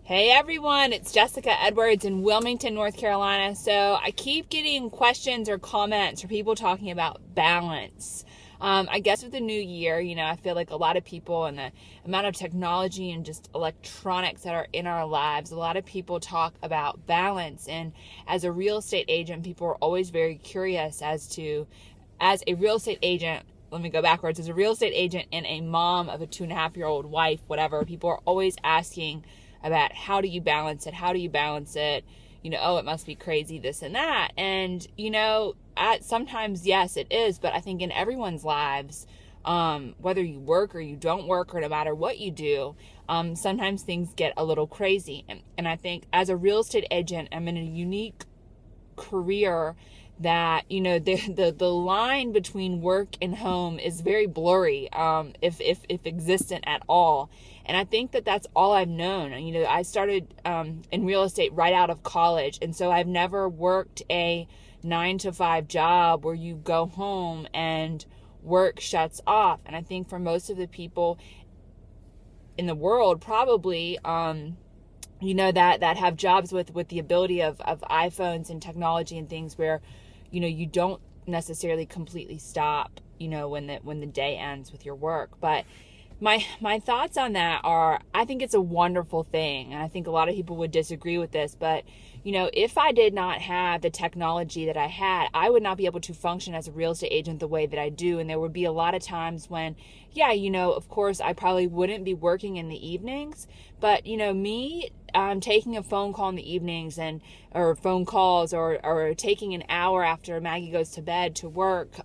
Hey everyone, it's Jessica Edwards in Wilmington, North Carolina. So I keep getting questions or comments or people talking about balance. I guess with the new year, I feel like a lot of people and the amount of technology and just electronics that are in our lives, a lot of people talk about balance. And as a real estate agent, people are always very curious as a real estate agent, let me go backwards, as a real estate agent and a mom of a 2.5-year-old wife, whatever, people are always asking about how do you balance it? How do you balance it? Oh, it must be crazy, this and that. And, sometimes, yes, it is. But I think in everyone's lives, whether you work or you don't work or no matter what you do, sometimes things get a little crazy. And I think as a real estate agent, I'm in a unique career that, the line between work and home is very blurry, if existent at all. And I think that that's all I've known. I started in real estate right out of college. And so I've never worked a 9-to-5 job where you go home and work shuts off. And I think for most of the people in the world, probably, that have jobs with the ability of iPhones and technology and things where, you don't necessarily completely stop, when the day ends with your work. But my thoughts on that are, I think it's a wonderful thing. And I think a lot of people would disagree with this, but if I did not have the technology that I had, I would not be able to function as a real estate agent the way that I do. And there would be a lot of times when, of course, I probably wouldn't be working in the evenings, but me taking a phone call in the evenings or phone calls or taking an hour after Maggie goes to bed to work,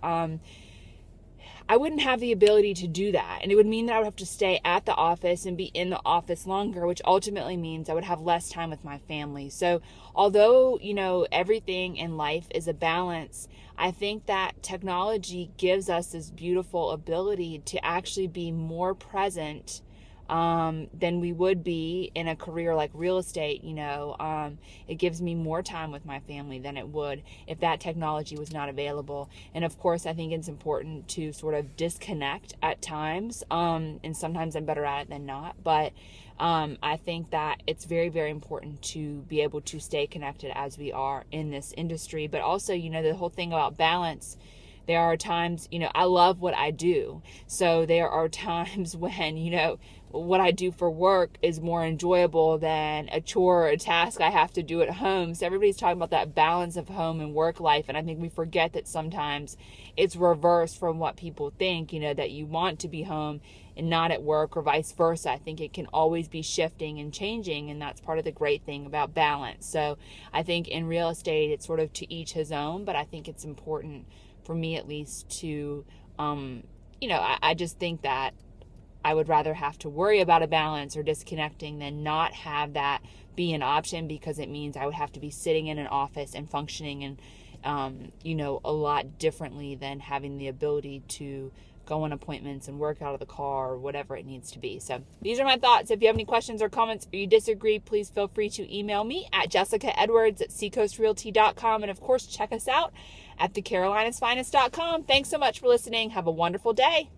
I wouldn't have the ability to do that. And it would mean that I would have to stay at the office and be in the office longer, which ultimately means I would have less time with my family. So although, everything in life is a balance, I think that technology gives us this beautiful ability to actually be more present than we would be in a career like real estate. It gives me more time with my family than it would if that technology was not available. And of course, I think it's important to sort of disconnect at times. And sometimes I'm better at it than not. But I think that it's very, very important to be able to stay connected as we are in this industry. But also, the whole thing about balance, there are times, I love what I do. So there are times when, what I do for work is more enjoyable than a chore or a task I have to do at home. So everybody's talking about that balance of home and work life. And I think we forget that sometimes it's reversed from what people think, that you want to be home and not at work or vice versa. I think it can always be shifting and changing. And that's part of the great thing about balance. So I think in real estate, it's sort of to each his own, but I think it's important for me at least to, I just think that I would rather have to worry about a balance or disconnecting than not have that be an option, because it means I would have to be sitting in an office and functioning and, a lot differently than having the ability to go on appointments and work out of the car or whatever it needs to be. So these are my thoughts. If you have any questions or comments or you disagree, please feel free to email me at jessicaedwards@seacoastrealty.com. And of course, check us out at thecarolinasfinest.com. Thanks so much for listening. Have a wonderful day.